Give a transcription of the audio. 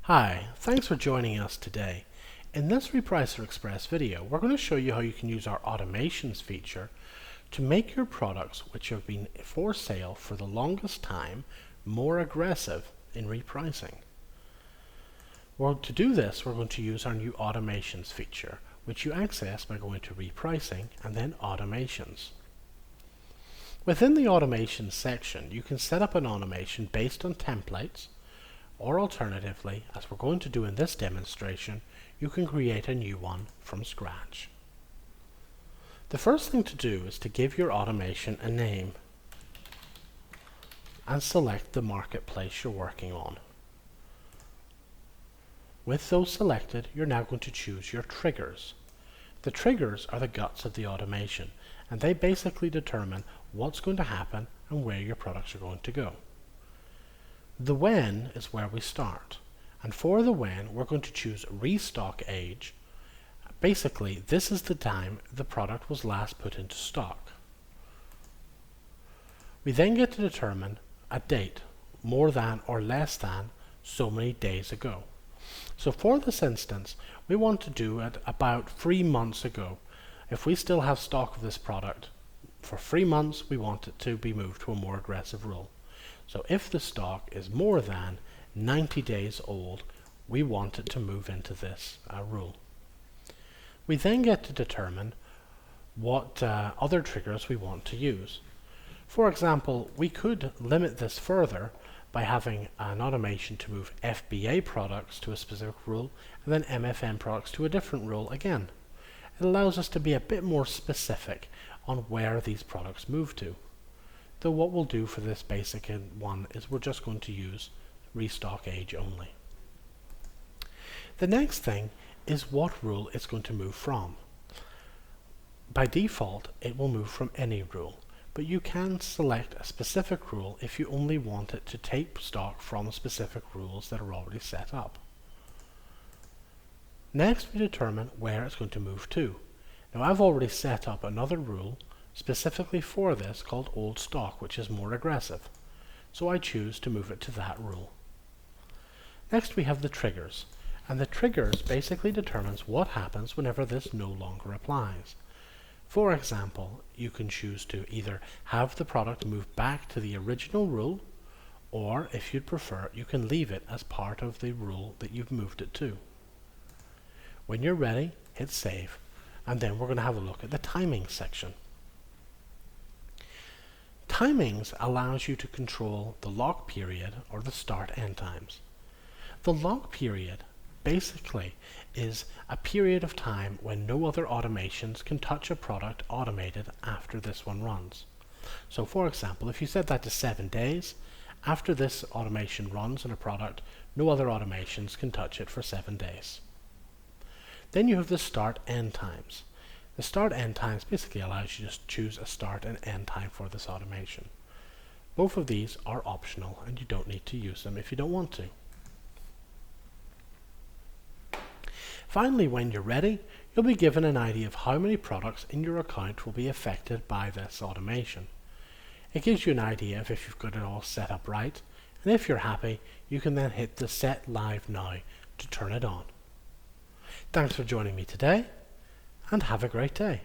Hi, thanks for joining us today. In this RepricerExpress video, we're going to show you how you can use our automations feature to make your products, which have been for sale for the longest time, more aggressive in repricing. Well, to do this, we're going to use our new automations feature, which you access by going to repricing and then automations. Within the automations section, you can set up an automation based on templates, or alternatively, as we're going to do in this demonstration, you can create a new one from scratch. The first thing to do is to give your automation a name and select the marketplace you're working on. With those selected, you're now going to choose your triggers. The triggers are the guts of the automation, and they basically determine what's going to happen and where your products are going to go. The when is where we start, and for the when we're going to choose restock age. Basically, this is the time the product was last put into stock. We then get to determine a date, more than or less than so many days ago. So for this instance, we want to do it about 3 months ago. If we still have stock of this product for 3 months, we want it to be moved to a more aggressive rule. So if the stock is more than 90 days old, we want it to move into this rule. We then get to determine what other triggers we want to use. For example, we could limit this further by having an automation to move FBA products to a specific rule and then MFN products to a different rule again. It allows us to be a bit more specific on where these products move to. Though what we'll do for this basic one is we're just going to use restock age only. The next thing is what rule it's going to move from. By default, it will move from any rule, but you can select a specific rule if you only want it to take stock from specific rules that are already set up. Next, we determine where it's going to move to. Now, I've already set up another rule specifically for this called old stock, which is more aggressive. So I choose to move it to that rule. Next we have the triggers, and the triggers basically determines what happens whenever this no longer applies. For example, you can choose to either have the product move back to the original rule, or if you'd prefer, you can leave it as part of the rule that you've moved it to. When you're ready, hit save, and then we're going to have a look at the timing section. Timings allows you to control the lock period or the start-end times. The lock period basically is a period of time when no other automations can touch a product automated after this one runs. So for example, if you set that to 7 days, after this automation runs in a product, no other automations can touch it for 7 days. Then you have the start-end times. The start-end times basically allows you to just choose a start and end time for this automation. Both of these are optional and you don't need to use them if you don't want to. Finally, when you're ready, you'll be given an idea of how many products in your account will be affected by this automation. It gives you an idea of if you've got it all set up right, and if you're happy, you can then hit the Set Live Now to turn it on. Thanks for joining me today, and have a great day.